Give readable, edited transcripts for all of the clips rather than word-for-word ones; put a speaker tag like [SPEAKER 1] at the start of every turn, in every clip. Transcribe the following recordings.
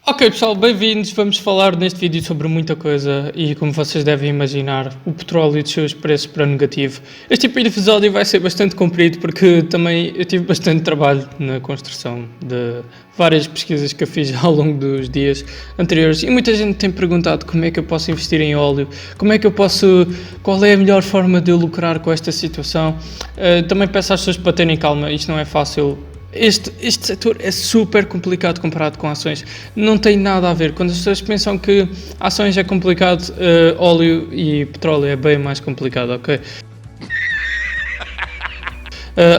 [SPEAKER 1] Ok pessoal, bem-vindos. Vamos falar neste vídeo sobre muita coisa e, como vocês devem imaginar, o petróleo e os seus preços para negativo. Este tipo de episódio vai ser bastante comprido porque também eu tive bastante trabalho na construção de várias pesquisas que eu fiz ao longo dos dias anteriores e muita gente tem perguntado como é que eu posso investir em óleo, qual é a melhor forma de eu lucrar com esta situação. Também peço às pessoas para terem calma, isto não é fácil. Este setor é super complicado comparado com ações. Não tem nada a ver. Quando as pessoas pensam que ações é complicado, óleo e petróleo é bem mais complicado, ok?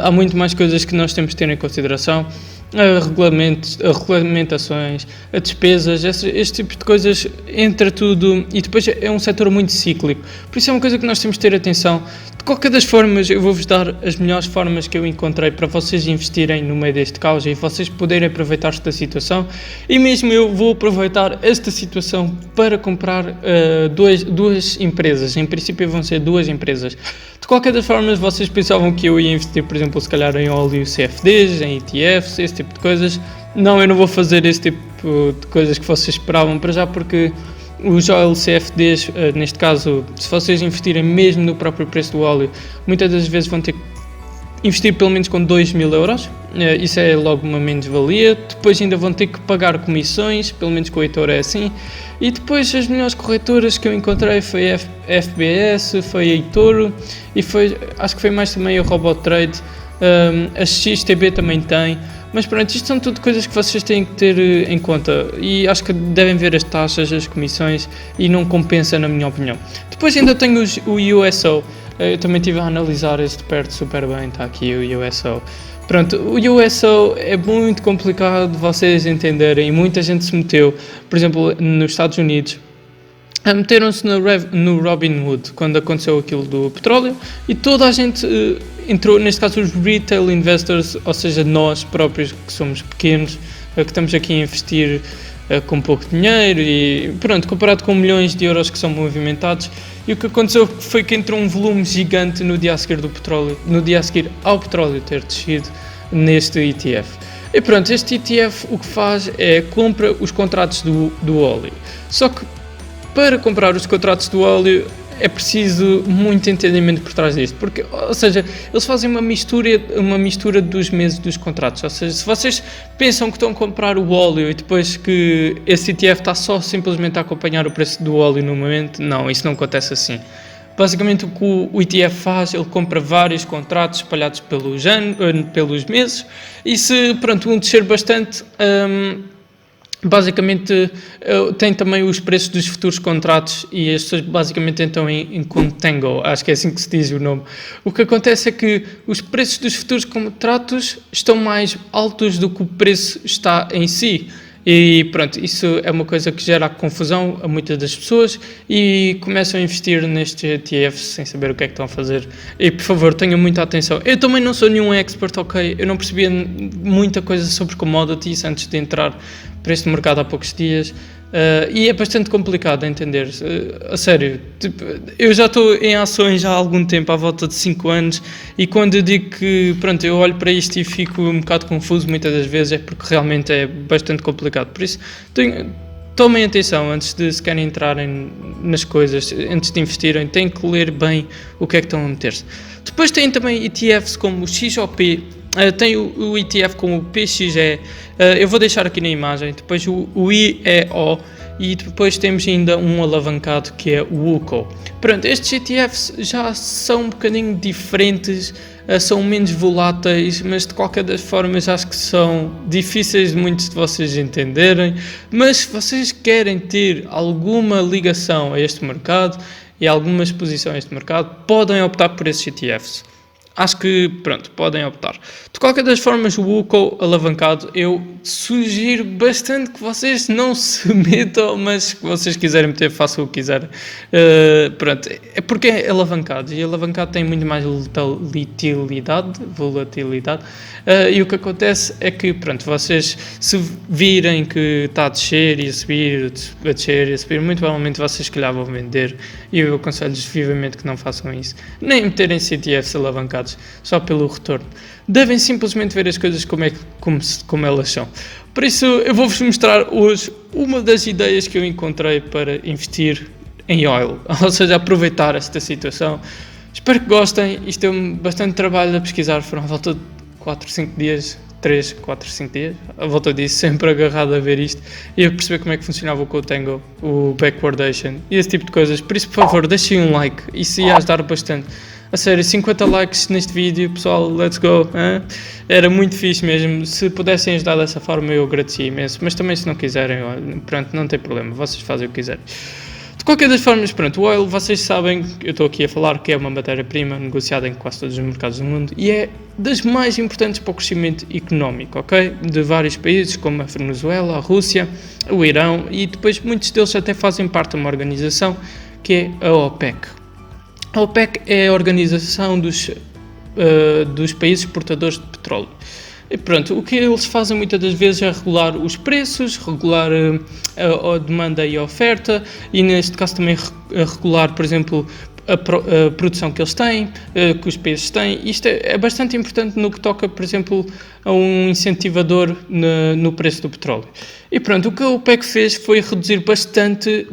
[SPEAKER 1] Há muito mais coisas que nós temos de ter em consideração. Regulamentações, despesas, este tipo de coisas, entra tudo e depois é um setor muito cíclico, por isso é uma coisa que nós temos de ter atenção. De qualquer das formas, eu vou-vos dar as melhores formas que eu encontrei para vocês investirem no meio deste caos e vocês poderem aproveitar-se da situação, e mesmo eu vou aproveitar esta situação para comprar duas empresas. Em princípio vão ser duas empresas. De qualquer das formas, vocês pensavam que eu ia investir, por exemplo, se calhar em óleo CFDs, em ETFs, esse tipo de coisas. Não, eu não vou fazer esse tipo de coisas que vocês esperavam para já, porque os óleo CFDs, neste caso, se vocês investirem mesmo no próprio preço do óleo, muitas das vezes vão ter que investir pelo menos com 2.000 euros, isso é logo uma menos-valia. Depois ainda vão ter que pagar comissões, pelo menos com o Heitor é assim. E depois as melhores corretoras que eu encontrei foi a FBS, foi a Eitouro e acho que foi mais também a Robotrade, a XTB também tem. Mas pronto, isto são tudo coisas que vocês têm que ter em conta e acho que devem ver as taxas, as comissões, e não compensa, na minha opinião. Depois ainda tenho o USO, eu também estive a analisar este de perto super bem, está aqui o USO. Pronto, o USO é muito complicado de vocês entenderem e muita gente se meteu, por exemplo, nos Estados Unidos. Meteram-se no Robinhood quando aconteceu aquilo do petróleo e toda a gente entrou, neste caso os retail investors, ou seja, nós próprios que somos pequenos, que estamos aqui a investir com pouco dinheiro e pronto, comparado com milhões de euros que são movimentados. E o que aconteceu foi que entrou um volume gigante no dia a seguir do petróleo, no dia a seguir ao petróleo ter descido, neste ETF. E pronto, este ETF o que faz é compra os contratos do óleo. Só que para comprar os contratos do óleo é preciso muito entendimento por trás disto, porque, ou seja, eles fazem uma mistura dos meses dos contratos. Ou seja, se vocês pensam que estão a comprar o óleo e depois que esse ETF está só simplesmente a acompanhar o preço do óleo no momento, não, isso não acontece assim. Basicamente o que o ETF faz, ele compra vários contratos espalhados pelos meses, e se pronto, um descer bastante, basicamente tem também os preços dos futuros contratos e as pessoas basicamente entram em contango, acho que é assim que se diz o nome. O que acontece é que os preços dos futuros contratos estão mais altos do que o preço está em si. E pronto, isso é uma coisa que gera confusão a muitas das pessoas e começam a investir nestes ETFs sem saber o que é que estão a fazer. E por favor, tenham muita atenção. Eu também não sou nenhum expert, ok? Eu não percebia muita coisa sobre commodities antes de entrar para este mercado há poucos dias. E é bastante complicado de entender, a sério. Tipo, eu já estou em ações há algum tempo, à volta de 5 anos, e quando eu digo que, pronto, eu olho para isto e fico um bocado confuso muitas das vezes, é porque realmente é bastante complicado. Por isso, tomem atenção antes de se querem entrarem nas coisas, antes de investirem, têm que ler bem o que é que estão a meter-se. Depois têm também ETFs como o XOP, tem o ETF com o PXE, eu vou deixar aqui na imagem, depois o IEO, e depois temos ainda um alavancado que é o UCO. Pronto, estes ETFs já são um bocadinho diferentes, são menos voláteis, mas de qualquer das formas acho que são difíceis de muitos de vocês entenderem, mas se vocês querem ter alguma ligação a este mercado e alguma exposição a este mercado, podem optar por esses ETFs. Acho que, pronto, podem optar. De qualquer das formas, o UCO alavancado, eu sugiro bastante que vocês não se metam, mas que vocês quiserem meter, façam o que quiserem. Pronto, é porque é alavancado, e alavancado tem muito mais volatilidade, e o que acontece é que, pronto, vocês se virem que está a descer e a subir, a descer e a subir, muito provavelmente vocês, se calhar, vão vender, e eu aconselho-vos vivamente que não façam isso. Nem meterem CTFs alavancados. engajados só pelo retorno. Devem simplesmente ver as coisas como elas são. Por isso, eu vou-vos mostrar hoje uma das ideias que eu encontrei para investir em oil, ou seja, aproveitar esta situação. Espero que gostem. Isto é bastante trabalho a pesquisar, foram à volta de 4, 5 dias, 3, 4, 5 dias, à volta disso, sempre agarrado a ver isto e a perceber como é que funcionava o Cotango, o Backwardation e esse tipo de coisas. Por isso, por favor, deixem um like, isso ia ajudar bastante. A sério, 50 likes neste vídeo, pessoal, let's go, hein? Era muito fixe mesmo. Se pudessem ajudar dessa forma, eu agradecia imenso, mas também se não quiserem, pronto, não tem problema, vocês fazem o que quiserem. De qualquer das formas, pronto, o oil, vocês sabem, eu estou aqui a falar que é uma matéria-prima negociada em quase todos os mercados do mundo e é das mais importantes para o crescimento económico, ok? De vários países, como a Venezuela, a Rússia, o Irão e depois muitos deles até fazem parte de uma organização que é a OPEC. A OPEC é a organização dos países exportadores de petróleo. E pronto, o que eles fazem muitas das vezes é regular os preços, regular a demanda e a oferta e neste caso também regular, por exemplo, a produção que eles têm, que os países têm. Isto é bastante importante no que toca, por exemplo, a um incentivador no preço do petróleo. E pronto, o que a OPEC fez foi reduzir bastante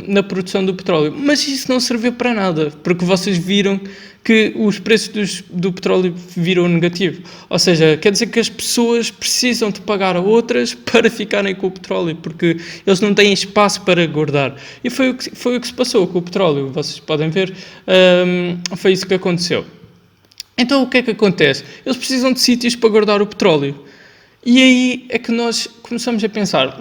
[SPEAKER 1] na produção do petróleo, mas isso não serviu para nada, porque vocês viram que os preços do petróleo viram negativo. Ou seja, quer dizer que as pessoas precisam de pagar a outras para ficarem com o petróleo, porque eles não têm espaço para guardar. E foi o que se passou com o petróleo, vocês podem ver, foi isso que aconteceu. Então o que é que acontece? Eles precisam de sítios para guardar o petróleo. E aí é que nós começamos a pensar,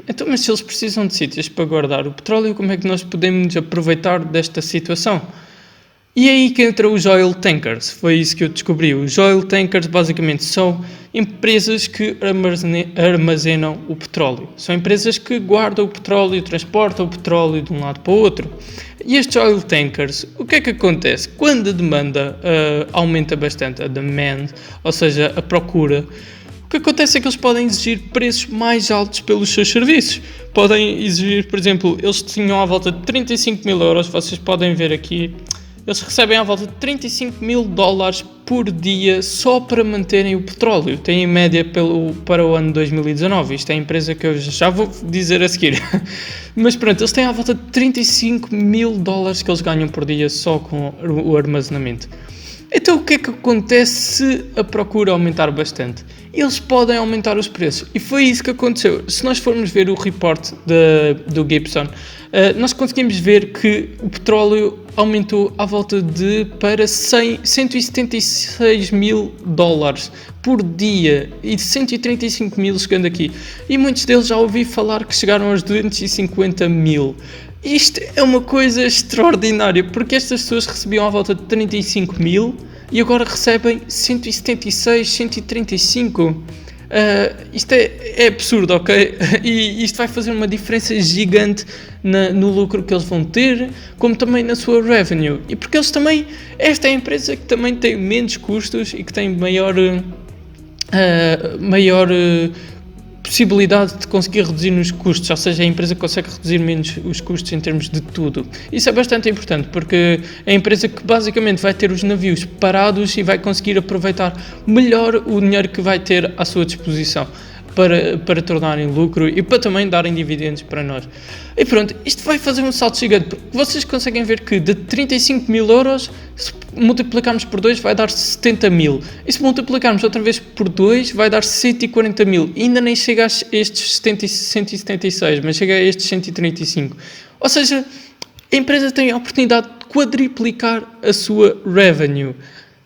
[SPEAKER 1] então mas se eles precisam de sítios para guardar o petróleo, como é que nós podemos aproveitar desta situação? E é aí que entram os oil tankers, foi isso que eu descobri. Os oil tankers basicamente são empresas que armazenam o petróleo. São empresas que guardam o petróleo, transportam o petróleo de um lado para o outro. E estes oil tankers, o que é que acontece? Quando a demanda aumenta bastante, a demand, ou seja, a procura, o que acontece é que eles podem exigir preços mais altos pelos seus serviços. Podem exigir, por exemplo, eles tinham à volta de 35 mil euros, vocês podem ver aqui. Eles recebem à volta de 35 mil dólares por dia só para manterem o petróleo. Tem em média para o ano 2019. Isto é a empresa que eu já vou dizer a seguir. Mas pronto, eles têm à volta de 35 mil dólares que eles ganham por dia só com o armazenamento. Então o que é que acontece se a procura aumentar bastante? Eles podem aumentar os preços. E foi isso que aconteceu. Se nós formos ver o report do Gibson, nós conseguimos ver que o petróleo aumentou à volta para 176 mil dólares por dia e 135 mil chegando aqui. E muitos deles já ouvi falar que chegaram aos 250 mil. Isto é uma coisa extraordinária, porque estas pessoas recebiam à volta de 35 mil e agora recebem 176, 135. Isto é absurdo, ok? E isto vai fazer uma diferença gigante no lucro que eles vão ter, como também na sua revenue. E porque eles também, esta é a empresa que também tem menos custos e que tem maior possibilidade de conseguir reduzir nos custos, ou seja, a empresa consegue reduzir menos os custos em termos de tudo. Isso é bastante importante, porque é a empresa que basicamente vai ter os navios parados e vai conseguir aproveitar melhor o dinheiro que vai ter à sua disposição para tornarem lucro e para também darem dividendos para nós. E pronto, isto vai fazer um salto gigante, porque vocês conseguem ver que de 35 mil euros, se multiplicarmos por 2 vai dar 70 mil. E se multiplicarmos outra vez por 2 vai dar 140 mil. E ainda nem chega a estes 176, mas chega a estes 135. Ou seja, a empresa tem a oportunidade de quadriplicar a sua revenue.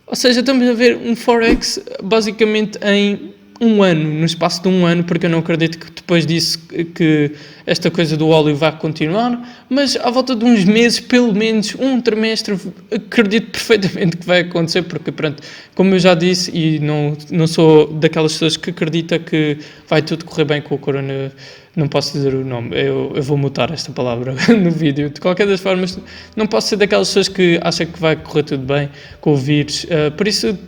[SPEAKER 1] Ou seja, estamos a ver um Forex basicamente em um ano, no espaço de um ano, porque eu não acredito que depois disso que esta coisa do óleo vai continuar, mas à volta de uns meses, pelo menos um trimestre, acredito perfeitamente que vai acontecer, porque pronto, como eu já disse, e não sou daquelas pessoas que acredita que vai tudo correr bem com o corona, não posso dizer o nome, eu vou mutar esta palavra no vídeo, de qualquer das formas, não posso ser daquelas pessoas que acham que vai correr tudo bem com o vírus, por isso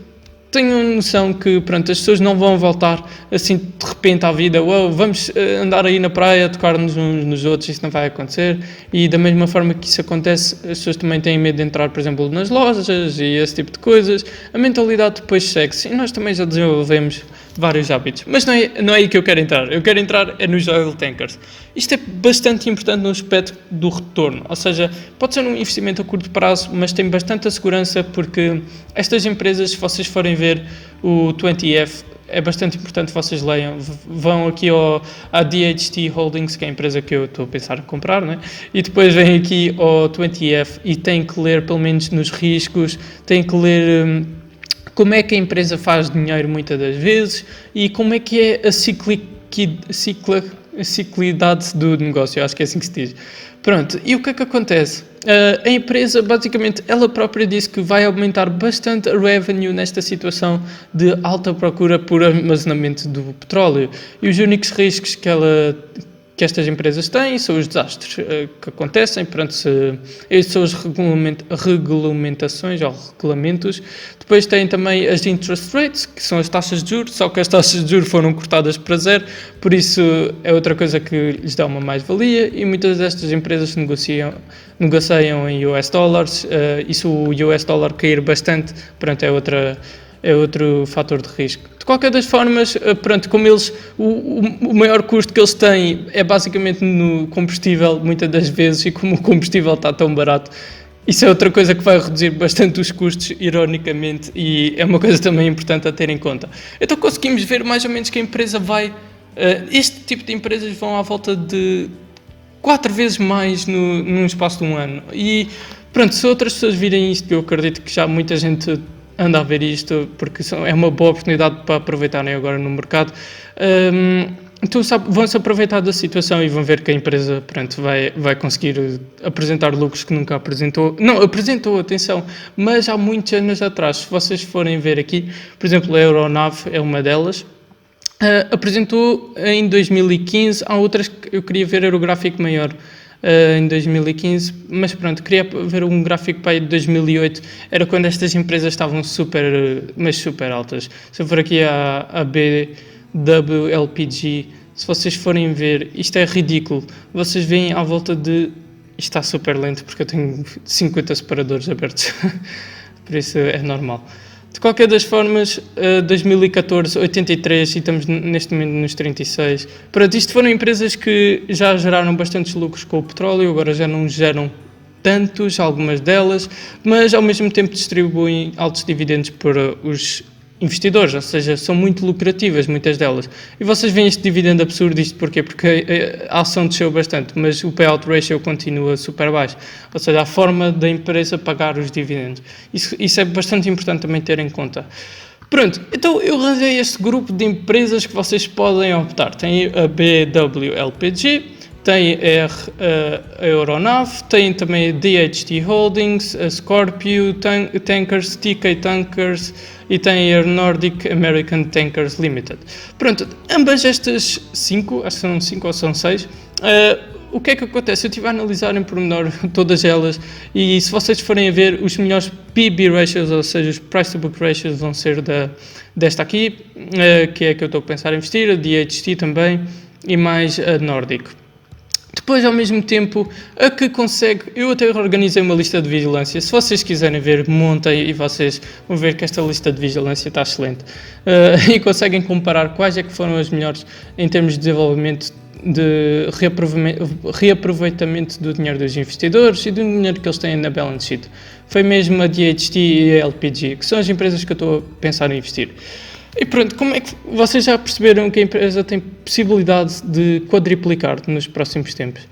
[SPEAKER 1] tenham noção que, pronto, as pessoas não vão voltar assim de repente à vida, vamos andar aí na praia, tocar-nos uns nos outros, isso não vai acontecer. E da mesma forma que isso acontece, as pessoas também têm medo de entrar, por exemplo, nas lojas e esse tipo de coisas. A mentalidade depois segue-se e nós também já desenvolvemos vários hábitos. Mas não é aí que eu quero entrar. Eu quero entrar nos oil tankers. Isto é bastante importante no aspecto do retorno, ou seja, pode ser um investimento a curto prazo, mas tem bastante segurança porque estas empresas, se vocês forem ver o 20F, é bastante importante que vocês leiam. Vão aqui à DHT Holdings, que é a empresa que eu estou a pensar em comprar, né? E depois vêm aqui ao 20F e têm que ler, pelo menos nos riscos, têm que ler como é que a empresa faz dinheiro muitas das vezes e como é que é a ciclidade do negócio, acho que é assim que se diz. Pronto, e o que é que acontece? A empresa, basicamente, ela própria disse que vai aumentar bastante a revenue nesta situação de alta procura por armazenamento do petróleo. E os únicos riscos que estas empresas têm são os desastres que acontecem, pronto, estes são as regulamentações ou regulamentos. Depois têm também as interest rates, que são as taxas de juros, só que as taxas de juros foram cortadas para zero, por isso é outra coisa que lhes dá uma mais-valia, e muitas destas empresas negociam em US dollars, e se o US dollar cair bastante, pronto, é outro fator de risco. De qualquer das formas, pronto, como eles, o maior custo que eles têm é basicamente no combustível, muitas das vezes, e como o combustível está tão barato, isso é outra coisa que vai reduzir bastante os custos, ironicamente, e é uma coisa também importante a ter em conta. Então conseguimos ver mais ou menos que a empresa vai, este tipo de empresas vão à volta de 4 vezes mais num espaço de um ano. E pronto, se outras pessoas virem isto, eu acredito que já muita gente anda a ver isto, porque é uma boa oportunidade para aproveitarem agora no mercado. Então vão-se aproveitar da situação e vão ver que a empresa, pronto, vai conseguir apresentar lucros que nunca apresentou. Não, apresentou, atenção, mas há muitos anos atrás. Se vocês forem ver aqui, por exemplo, a Euronav é uma delas. Apresentou em 2015, há outras que eu queria ver, era o gráfico maior. Em 2015, mas pronto, queria ver um gráfico para aí de 2008, era quando estas empresas estavam super altas. Se eu for aqui a BWLPG, se vocês forem ver, isto é ridículo, vocês veem à volta de, isto está super lento porque eu tenho 50 separadores abertos, por isso é normal. De qualquer das formas, 2014, 83 e estamos neste momento nos 36. Pronto, isto foram empresas que já geraram bastantes lucros com o petróleo, agora já não geram tantos, algumas delas, mas ao mesmo tempo distribuem altos dividendos para os investidores, ou seja, são muito lucrativas, muitas delas. E vocês veem este dividendo absurdo, isto porquê? Porque a ação desceu bastante, mas o payout ratio continua super baixo, ou seja, a forma da empresa pagar os dividendos. Isso é bastante importante também ter em conta. Pronto, então eu arranjei este grupo de empresas que vocês podem optar. Tem a BWLPG, tem a Euronav, tem também a DHT Holdings, a Scorpio Tankers, TK Tankers e tem a Nordic American Tankers Limited. Pronto, ambas estas 5, acho que são 5 ou são 6, o que é que acontece? Eu estive a analisar em pormenor todas elas e se vocês forem a ver, os melhores PB ratios, ou seja, os Price to Book ratios vão ser desta aqui, que é a que eu estou a pensar em investir, a DHT também e mais a Nordic. Depois, ao mesmo tempo, a que consegue... Eu até organizei uma lista de vigilância. Se vocês quiserem ver, montem e vocês vão ver que esta lista de vigilância está excelente. E conseguem comparar quais é que foram as melhores em termos de desenvolvimento, de reaproveitamento do dinheiro dos investidores e do dinheiro que eles têm na balance sheet. Foi mesmo a DHT e a LPG, que são as empresas que eu estou a pensar em investir. E pronto, como é que vocês já perceberam que a empresa tem possibilidade de quadriplicar nos próximos tempos?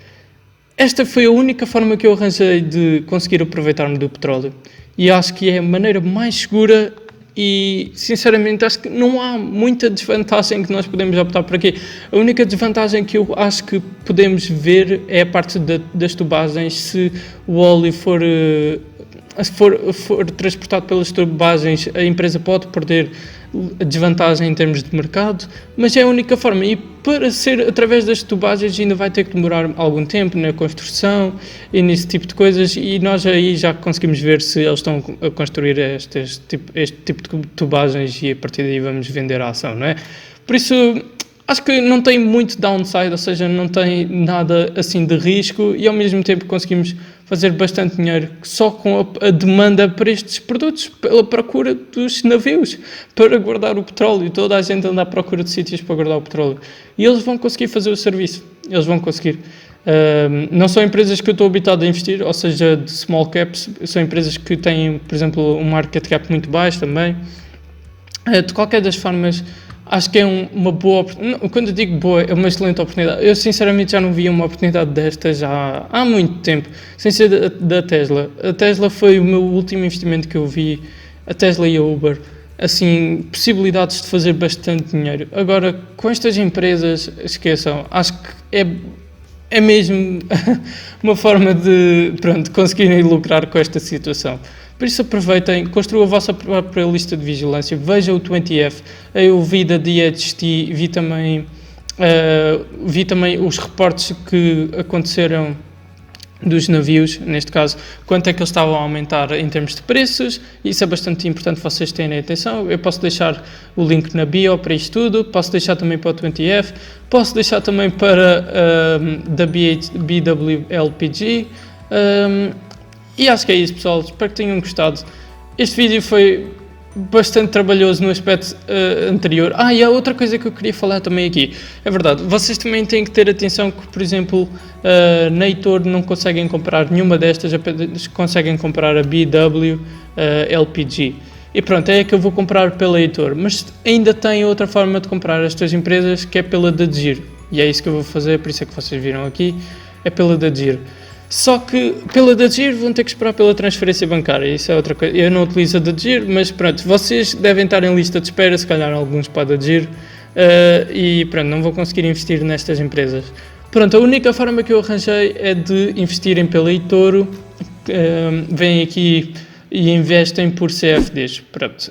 [SPEAKER 1] Esta foi a única forma que eu arranjei de conseguir aproveitar-me do petróleo. E acho que é a maneira mais segura e, sinceramente, acho que não há muita desvantagem que nós podemos optar por aqui. A única desvantagem que eu acho que podemos ver é a parte das tubagens. Se o óleo for transportado pelas tubagens, a empresa pode perder desvantagem em termos de mercado, mas é a única forma. E para ser através das tubagens ainda vai ter que demorar algum tempo na construção e nesse tipo de coisas, e nós aí já conseguimos ver se eles estão a construir este tipo de tubagens e a partir daí vamos vender a ação, não é? Por isso, acho que não tem muito downside, ou seja, não tem nada assim de risco e ao mesmo tempo conseguimos fazer bastante dinheiro só com a demanda para estes produtos, pela procura dos navios, para guardar o petróleo. Toda a gente anda à procura de sítios para guardar o petróleo. E eles vão conseguir fazer o serviço. Eles vão conseguir. Não são empresas que eu estou habituado a investir, ou seja, de small caps. São empresas que têm, por exemplo, um market cap muito baixo também. De qualquer das formas, acho que é uma boa oportunidade. Quando eu digo boa, é uma excelente oportunidade. Eu sinceramente já não via uma oportunidade destas há muito tempo, sem ser da Tesla. A Tesla foi o meu último investimento que eu vi, a Tesla e a Uber. Assim, possibilidades de fazer bastante dinheiro. Agora, com estas empresas, esqueçam, acho que é mesmo uma forma de conseguirem lucrar com esta situação. Por isso aproveitem, construam a vossa própria lista de vigilância, vejam o 20F, eu vi da DHT, vi também os reportes que aconteceram dos navios, neste caso, quanto é que eles estavam a aumentar em termos de preços. Isso é bastante importante vocês terem atenção. Eu posso deixar o link na bio para isto tudo, posso deixar também para o 20F, posso deixar também para da BWLPG, e acho que é isso, pessoal. Espero que tenham gostado. Este vídeo foi bastante trabalhoso no aspecto anterior. E há outra coisa que eu queria falar também aqui. É verdade, vocês também têm que ter atenção que, por exemplo, na Heitor não conseguem comprar nenhuma destas, apenas conseguem comprar a BWLPG. E pronto, é a que eu vou comprar pela Heitor. Mas ainda tem outra forma de comprar estas empresas, que é pela da Giro. E é isso que eu vou fazer, por isso é que vocês viram aqui. É pela da Giro. Só que pela da Giro vão ter que esperar pela transferência bancária, isso é outra coisa. Eu não utilizo a da Giro, mas pronto, vocês devem estar em lista de espera, se calhar alguns para a da Giro, e pronto, não vão conseguir investir nestas empresas. Pronto, a única forma que eu arranjei é de investirem pela eToro, vêm aqui e investem por CFDs, pronto.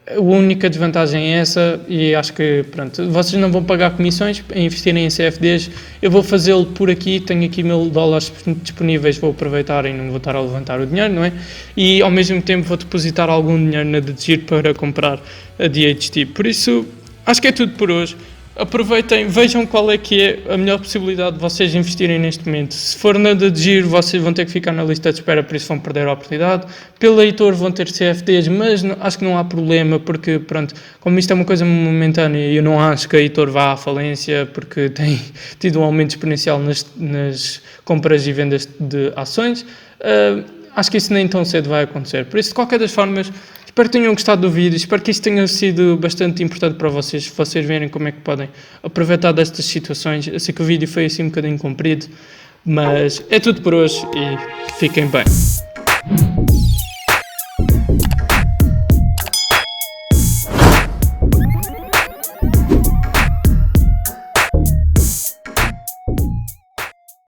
[SPEAKER 1] A única desvantagem é essa, e acho que, pronto, vocês não vão pagar comissões em investirem em CFDs. Eu vou fazê-lo por aqui, tenho aqui $1000 disponíveis, vou aproveitar e não vou estar a levantar o dinheiro, não é? E ao mesmo tempo vou depositar algum dinheiro na DGIR para comprar a DHT. Por isso, acho que é tudo por hoje. Aproveitem, vejam qual é que é a melhor possibilidade de vocês investirem neste momento. Se for na da Giro, vocês vão ter que ficar na lista de espera, por isso vão perder a oportunidade. Pela Heitor vão ter CFDs, mas acho que não há problema, porque pronto, como isto é uma coisa momentânea, eu não acho que a Heitor vá à falência, porque tem tido um aumento exponencial nas compras e vendas de ações. Acho que isso nem tão cedo vai acontecer. Por isso, de qualquer das formas, espero que tenham gostado do vídeo, espero que isto tenha sido bastante importante para vocês verem como é que podem aproveitar destas situações. Eu sei que o vídeo foi assim um bocadinho comprido, mas é tudo por hoje e fiquem bem.